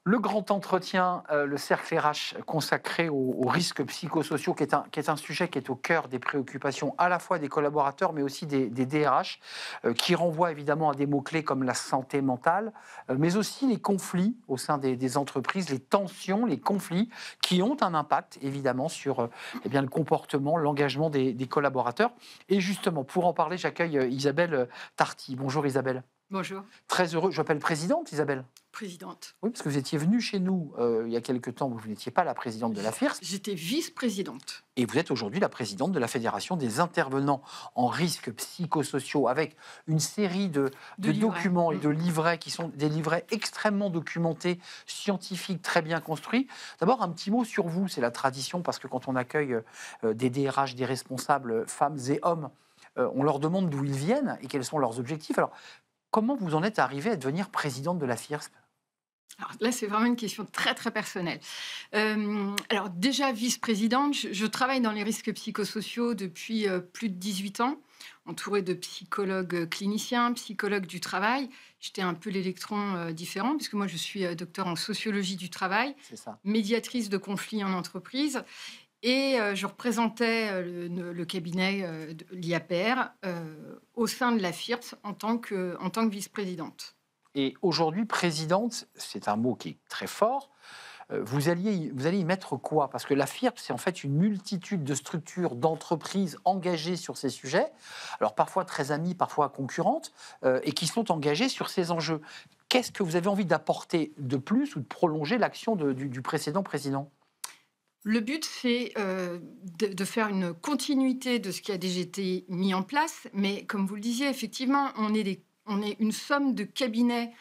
Le grand entretien, le cercle RH consacré aux risques psychosociaux, qui est un sujet qui est au cœur des préoccupations à la fois des collaborateurs, mais aussi des DRH, qui renvoie évidemment à des mots-clés comme la santé mentale, mais aussi les conflits au sein des entreprises, les tensions, les conflits, qui ont un impact évidemment sur eh bien, le comportement, l'engagement des collaborateurs. Et justement, pour en parler, j'accueille Isabelle Tarty. Bonjour Isabelle. Bonjour, Très heureux, je m'appelle présidente Isabelle. présidente. Oui, parce que vous étiez venue chez nous il y a quelque temps, vous n'étiez pas la présidente de la FIRSP, J'étais vice-présidente. et vous êtes aujourd'hui la présidente de la Fédération des intervenants en risques psychosociaux, avec une série De de livret. documents et de livrets qui sont des livrets extrêmement documentés, scientifiques, très bien construits. D'abord, un petit mot sur vous, c'est la tradition, parce que quand on accueille des DRH, des responsables, femmes et hommes, on leur demande d'où ils viennent et quels sont leurs objectifs. Alors, comment vous en êtes arrivée à devenir présidente de la FIRSP? Alors là, c'est vraiment une question très, très personnelle. Alors déjà, vice-présidente, je travaille dans les risques psychosociaux depuis plus de 18 ans, entourée de psychologues cliniciens, psychologues du travail. J'étais un peu l'électron différent, puisque moi, je suis docteur en sociologie du travail, C'est ça. médiatrice de conflits en entreprise. Et je représentais le cabinet de l'IAPR au sein de la FIRPS en tant que vice-présidente. Et aujourd'hui, présidente, c'est un mot qui est très fort. Vous allez y mettre quoi? Parce que la FIRP, c'est en fait une multitude de structures, d'entreprises engagées sur ces sujets, alors parfois très amies, parfois concurrentes, et qui sont engagées sur ces enjeux. Qu'est-ce que vous avez envie d'apporter de plus ou de prolonger l'action du précédent président? Le but, c'est de faire une continuité de ce qui a déjà été mis en place. Mais comme vous le disiez, effectivement, on est une somme de cabinets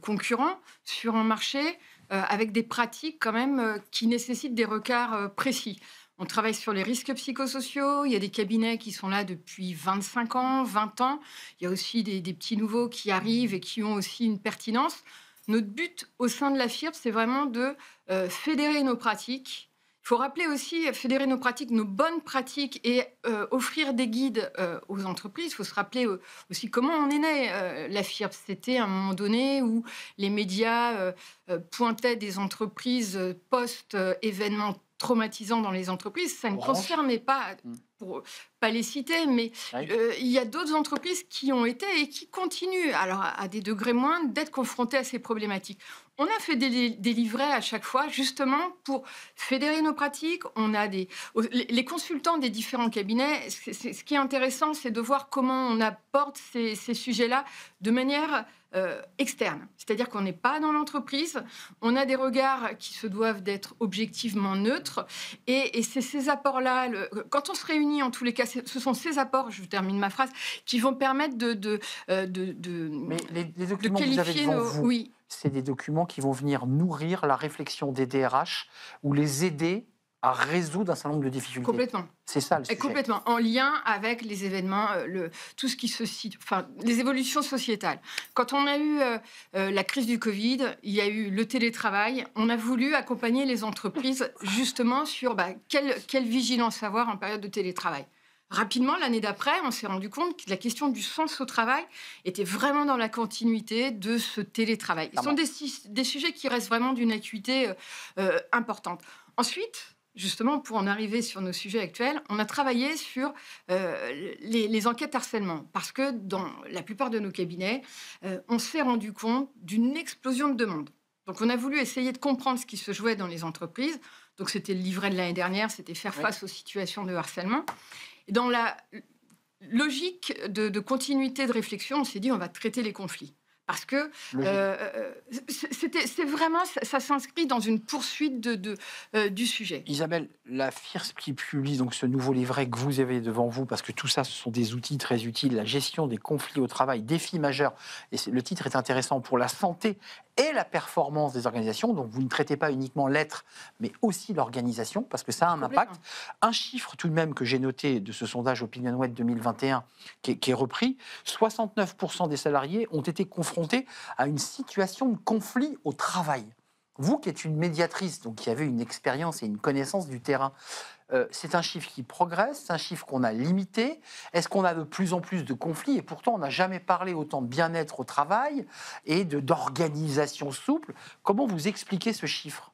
concurrents sur un marché avec des pratiques quand même qui nécessitent des regards précis. On travaille sur les risques psychosociaux. Il y a des cabinets qui sont là depuis 25 ans, 20 ans. Il y a aussi des petits nouveaux qui arrivent et qui ont aussi une pertinence. Notre but au sein de la FIRP, c'est vraiment de fédérer nos pratiques. Il faut rappeler aussi, fédérer nos pratiques, nos bonnes pratiques et offrir des guides aux entreprises. Il faut se rappeler aussi comment on est né. La FIRP, c'était à un moment donné où les médias pointaient des entreprises post-événements traumatisants dans les entreprises. Ça ne Orange. concernait pas, Mm. pour pas les citer, mais Oui. il y a d'autres entreprises qui ont été et qui continuent, alors à des degrés moindres, d'être confrontées à ces problématiques. On a fait des livrets à chaque fois, justement, pour fédérer nos pratiques. On a les consultants des différents cabinets. Ce qui est intéressant, c'est de voir comment on apporte ces sujets-là de manière externe. C'est-à-dire qu'on n'est pas dans l'entreprise. On a des regards qui se doivent d'être objectivement neutres. Et c'est ces apports-là, quand on se réunit, en tous les cas, ce sont ces apports, je termine ma phrase, qui vont permettre Mais les de documents que vous avez qualifier devant nos... vous, Oui, c'est des documents qui vont venir nourrir la réflexion des DRH ou les aider à résoudre un certain nombre de difficultés. complètement. C'est ça le Et sujet. complètement, en lien avec les événements, tout ce qui se situe, enfin, les évolutions sociétales. Quand on a eu la crise du Covid, il y a eu le télétravail. On a voulu accompagner les entreprises justement sur quelle vigilance avoir en période de télétravail. Rapidement, l'année d'après, on s'est rendu compte que la question du sens au travail était vraiment dans la continuité de ce télétravail. Ce sont des sujets qui restent vraiment d'une acuité importante. Ensuite, justement, pour en arriver sur nos sujets actuels, on a travaillé sur les enquêtes harcèlement. Parce que dans la plupart de nos cabinets, on s'est rendu compte d'une explosion de demandes. Donc, on a voulu essayer de comprendre ce qui se jouait dans les entreprises. Donc, c'était le livret de l'année dernière, c'était faire face aux situations de harcèlement. Et dans la logique de continuité de réflexion, on s'est dit on va traiter les conflits. Parce que c'est vraiment, ça s'inscrit dans une poursuite du sujet. Isabelle, la FIRSP qui publie donc ce nouveau livret que vous avez devant vous, parce que tout ça, ce sont des outils très utiles, la gestion des conflits au travail, défis majeurs, et le titre est intéressant pour la santé et la performance des organisations, donc vous ne traitez pas uniquement l'être, mais aussi l'organisation, parce que ça a un impact. Un chiffre tout de même que j'ai noté de ce sondage OpinionWay 2021, qui est repris, 69% des salariés ont été confrontés à une situation de conflit au travail. Vous qui êtes une médiatrice, donc qui avez une expérience et une connaissance du terrain, c'est un chiffre qui progresse, c'est un chiffre qu'on a limité. Est-ce qu'on a de plus en plus de conflits? Et pourtant, on n'a jamais parlé autant de bien-être au travail et d'organisation souple. Comment vous expliquez ce chiffre?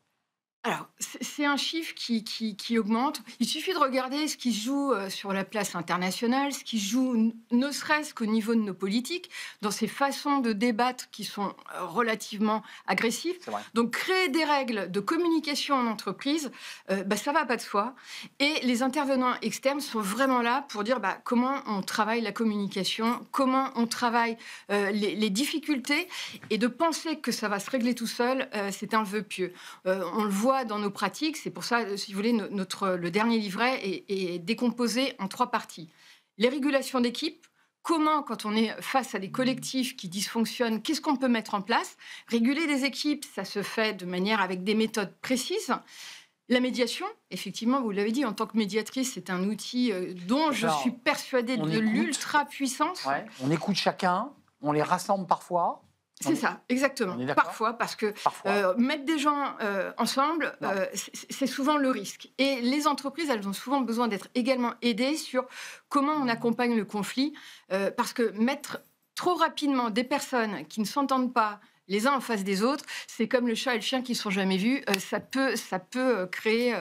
Alors, c'est un chiffre qui augmente. Il suffit de regarder ce qui se joue sur la place internationale, ce qui se joue ne serait-ce qu'au niveau de nos politiques, dans ces façons de débattre qui sont relativement agressives. C'est vrai. Donc, créer des règles de communication en entreprise, ça va pas de soi. Et les intervenants externes sont vraiment là pour dire comment on travaille la communication, comment on travaille les difficultés, et de penser que ça va se régler tout seul, c'est un vœu pieux. On le voit dans nos pratiques, c'est pour ça, si vous voulez, le dernier livret est décomposé en 3 parties. Les régulations d'équipe, comment, quand on est face à des collectifs qui dysfonctionnent, qu'est-ce qu'on peut mettre en place? Réguler des équipes, ça se fait de manière avec des méthodes précises. La médiation, effectivement, vous l'avez dit, en tant que médiatrice, c'est un outil dont je suis persuadée de l'ultra-puissance. Ouais, on écoute chacun, on les rassemble parfois. C'est ça, exactement. Parfois, parce que mettre des gens ensemble, c'est souvent le risque. Et les entreprises, elles ont souvent besoin d'être également aidées sur comment on accompagne le conflit, parce que mettre trop rapidement des personnes qui ne s'entendent pas les uns en face des autres, c'est comme le chat et le chien qui ne sont jamais vus, ça peut créer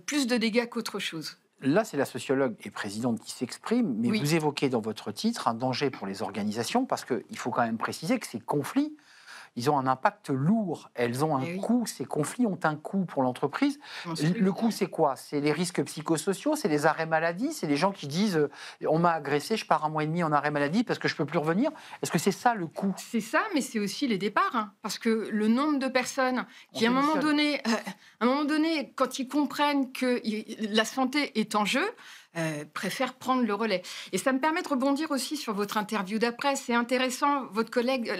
plus de dégâts qu'autre chose. Là, c'est la sociologue et présidente qui s'exprime, mais vous évoquez dans votre titre un danger pour les organisations, parce qu'il faut quand même préciser que ces conflits, ils ont un impact lourd, elles ont un coût, ces conflits ont un coût pour l'entreprise. Le coût, c'est quoi? C'est les risques psychosociaux, c'est les arrêts maladie, c'est les gens qui disent « on m'a agressé, je pars 1 mois et demi en arrêt maladie parce que je ne peux plus revenir ». Est-ce que c'est ça le coût? C'est ça, mais c'est aussi les départs, parce que le nombre de personnes qui, à un moment donné, quand ils comprennent que la santé est en jeu, préfèrent prendre le relais. Et ça me permet de rebondir aussi sur votre interview d'après. C'est intéressant, votre collègue,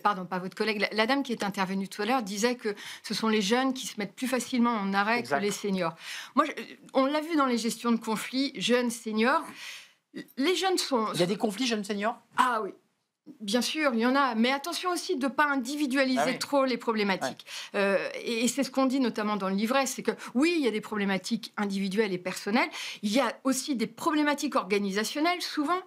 pas votre collègue, la dame qui est intervenue tout à l'heure disait que ce sont les jeunes qui se mettent plus facilement en arrêt que les seniors. Moi, on l'a vu dans les gestions de conflits, jeunes, seniors. Les jeunes sont... Il y a des conflits jeunes seniors? Ah oui. Bien sûr, il y en a, mais attention aussi de ne pas individualiser trop les problématiques. Et c'est ce qu'on dit notamment dans le livret, c'est que oui, il y a des problématiques individuelles et personnelles, il y a aussi des problématiques organisationnelles, souvent.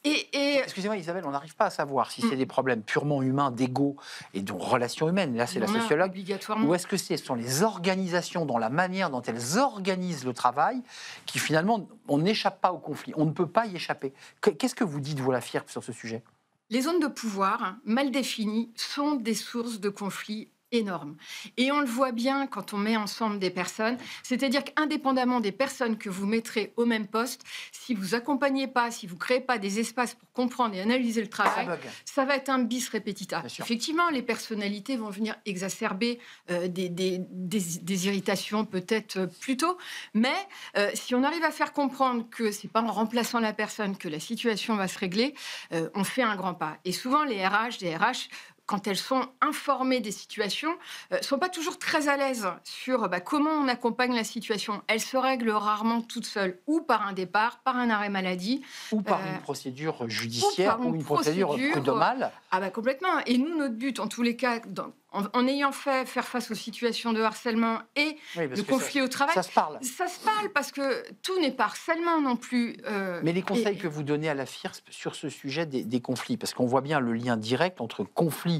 Excusez-moi Isabelle, on n'arrive pas à savoir si c'est des problèmes purement humains, d'ego et de relations humaines, là c'est la sociologue, obligatoirement. ou est-ce que ce sont les organisations, dans la manière dont elles organisent le travail, qui finalement, on n'échappe pas au conflit, on ne peut pas y échapper. Qu'est-ce que vous dites, vous, la FIRP, sur ce sujet? Les zones de pouvoir, mal définies, sont des sources de conflits énormes. Et on le voit bien quand on met ensemble des personnes, c'est-à-dire qu'indépendamment des personnes que vous mettrez au même poste, si vous accompagnez pas, si vous créez pas des espaces pour comprendre et analyser le travail, ça va être un bis repetita. Effectivement, les personnalités vont venir exacerber des irritations peut-être plus tôt, mais si on arrive à faire comprendre que c'est pas en remplaçant la personne que la situation va se régler, on fait un grand pas. Et souvent, les RH, quand elles sont informées des situations, ne sont pas toujours très à l'aise sur comment on accompagne la situation. Elles se règlent rarement toutes seules, ou par un départ, par un arrêt maladie. Ou par une procédure judiciaire, ou une procédure prud'homale. Complètement. Et nous, notre but, en tous les cas, en ayant faire face aux situations de harcèlement et de conflits au travail, ça se parle. Ça se parle parce que tout n'est pas harcèlement non plus. Mais les conseils que vous donnez à la FIRSP sur ce sujet des conflits, parce qu'on voit bien le lien direct entre conflits,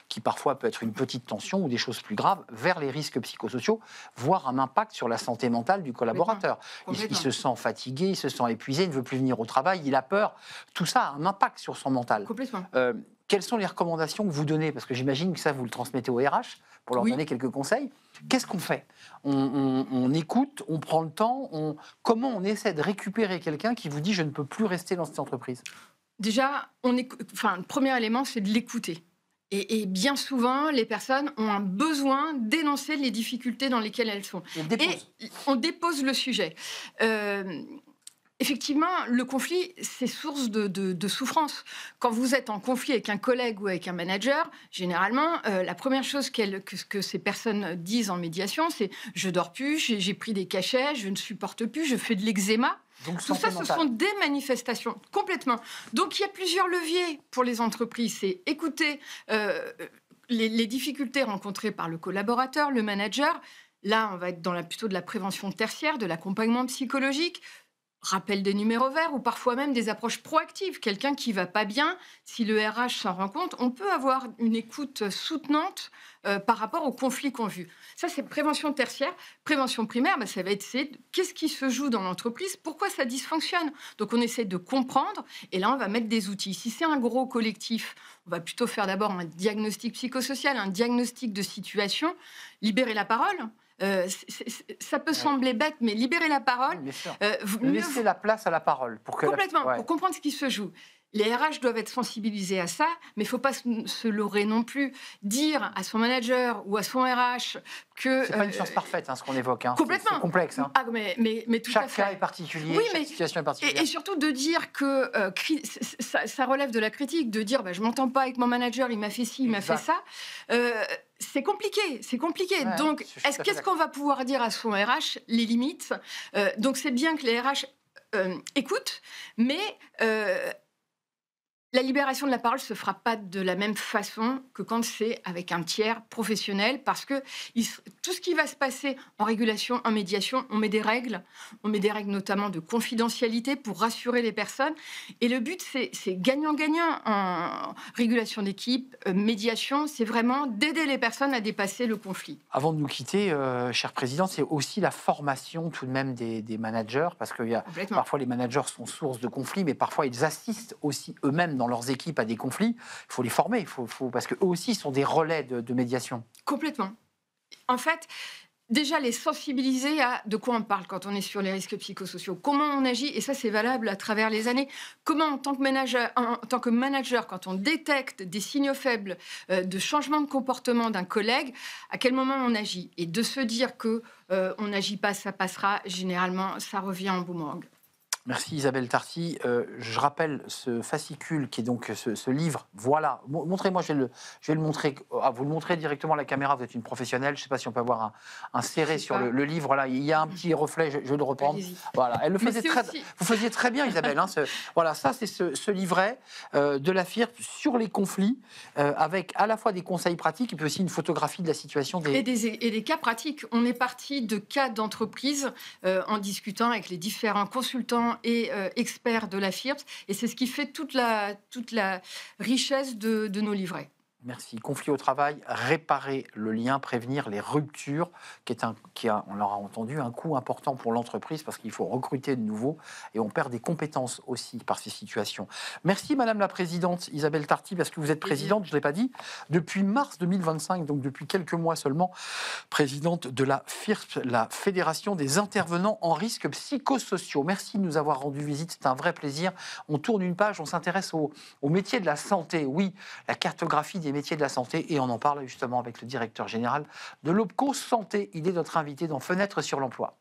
qui parfois peut être une petite tension ou des choses plus graves, vers les risques psychosociaux, voire un impact sur la santé mentale du collaborateur. Il se sent fatigué, il se sent épuisé, il ne veut plus venir au travail, il a peur. Tout ça a un impact sur son mental. Complètement. Quelles sont les recommandations que vous donnez? Parce que j'imagine que ça, vous le transmettez au RH pour leur donner quelques conseils. Qu'est-ce qu'on fait? On écoute, on prend le temps. Comment on essaie de récupérer quelqu'un qui vous dit « je ne peux plus rester dans cette entreprise » ? Déjà, le premier élément, c'est de l'écouter. Et bien souvent, les personnes ont un besoin d'énoncer les difficultés dans lesquelles elles sont. Et on dépose le sujet. Effectivement, le conflit, c'est source de souffrance. Quand vous êtes en conflit avec un collègue ou avec un manager, généralement, la première chose que ces personnes disent en médiation, c'est « je dors plus, j'ai pris des cachets, je ne supporte plus, je fais de l'eczéma ». Donc, tout ça, ce sont des manifestations, complètement. Donc, il y a plusieurs leviers pour les entreprises. C'est écouter, les difficultés rencontrées par le collaborateur, le manager. Là, on va être plutôt de la prévention tertiaire, de l'accompagnement psychologique, rappel des numéros verts ou parfois même des approches proactives. Quelqu'un qui va pas bien, si le RH s'en rend compte, on peut avoir une écoute soutenante par rapport aux conflits qu'on vit. Ça, c'est prévention tertiaire. Prévention primaire, ça va être qu'est-ce qui se joue dans l'entreprise, pourquoi ça dysfonctionne. Donc, on essaie de comprendre et là, on va mettre des outils. Si c'est un gros collectif, on va plutôt faire d'abord un diagnostic psychosocial, un diagnostic de situation, libérer la parole. Ça peut sembler bête, mais libérer la parole. Bien sûr. Laisser la place à la parole. Complètement, pour comprendre ce qui se joue. Les RH doivent être sensibilisés à ça, mais il ne faut pas se leurrer non plus. Dire à son manager ou à son RH que... C'est pas une science parfaite, ce qu'on évoque. Complètement. C'est complexe. Ah, mais tout chaque à fait. cas est particulier, chaque situation est particulière. Et surtout de dire que ça relève de la critique, de dire je ne m'entends pas avec mon manager, il m'a fait ci, il m'a fait ça. C'est compliqué. Ouais, donc, qu'est-ce qu'on va pouvoir dire à son RH, les limites. Donc, c'est bien que les RH écoutent, mais... la libération de la parole ne se fera pas de la même façon que quand c'est avec un tiers professionnel, parce que tout ce qui va se passer en régulation, en médiation, on met des règles notamment de confidentialité pour rassurer les personnes. Et le but, c'est gagnant-gagnant en régulation d'équipe, médiation, c'est vraiment d'aider les personnes à dépasser le conflit. Avant de nous quitter, cher président, c'est aussi la formation tout de même des managers, parce que parfois les managers sont source de conflits, mais parfois ils assistent aussi eux-mêmes dans leurs équipes à des conflits. Il faut les former, parce qu'eux aussi sont des relais de médiation. Complètement. En fait, déjà les sensibiliser à de quoi on parle quand on est sur les risques psychosociaux, comment on agit, et ça c'est valable à travers les années. Comment en tant que manager, quand on détecte des signaux faibles de changement de comportement d'un collègue, à quel moment on agit. Et de se dire que on n'agit pas, ça passera, généralement ça revient en boomerang. Merci Isabelle Tarty. Je rappelle ce fascicule qui est donc ce livre. Voilà, montrez-moi, je vais le montrer. Vous le montrez directement à la caméra, vous êtes une professionnelle. Je ne sais pas si on peut avoir un serré sur le livre. Là, il y a un petit reflet, je vais le reprendre. Voilà, elle le faisait vous faisiez très bien Isabelle. Voilà, ça c'est ce livret de la FIRP sur les conflits, avec à la fois des conseils pratiques et puis aussi une photographie de la situation et des cas pratiques. On est parti de cas d'entreprise en discutant avec les différents consultants et experts de la FIRPS, et c'est ce qui fait toute la richesse de nos livrets. Merci. Conflit au travail, réparer le lien, prévenir les ruptures, qui a, on l'aura entendu, un coût important pour l'entreprise parce qu'il faut recruter de nouveau et on perd des compétences aussi par ces situations. Merci Madame la Présidente Isabelle Tarty, parce que vous êtes présidente, je ne l'ai pas dit, depuis mars 2025, donc depuis quelques mois seulement, présidente de la FIRP, la Fédération des intervenants en risques psychosociaux. Merci de nous avoir rendu visite, c'est un vrai plaisir. On tourne une page, on s'intéresse au métier de la santé, oui, la cartographie des métiers de la santé, et on en parle justement avec le directeur général de l'OPCO Santé. Il est notre invité dans Fenêtre sur l'emploi.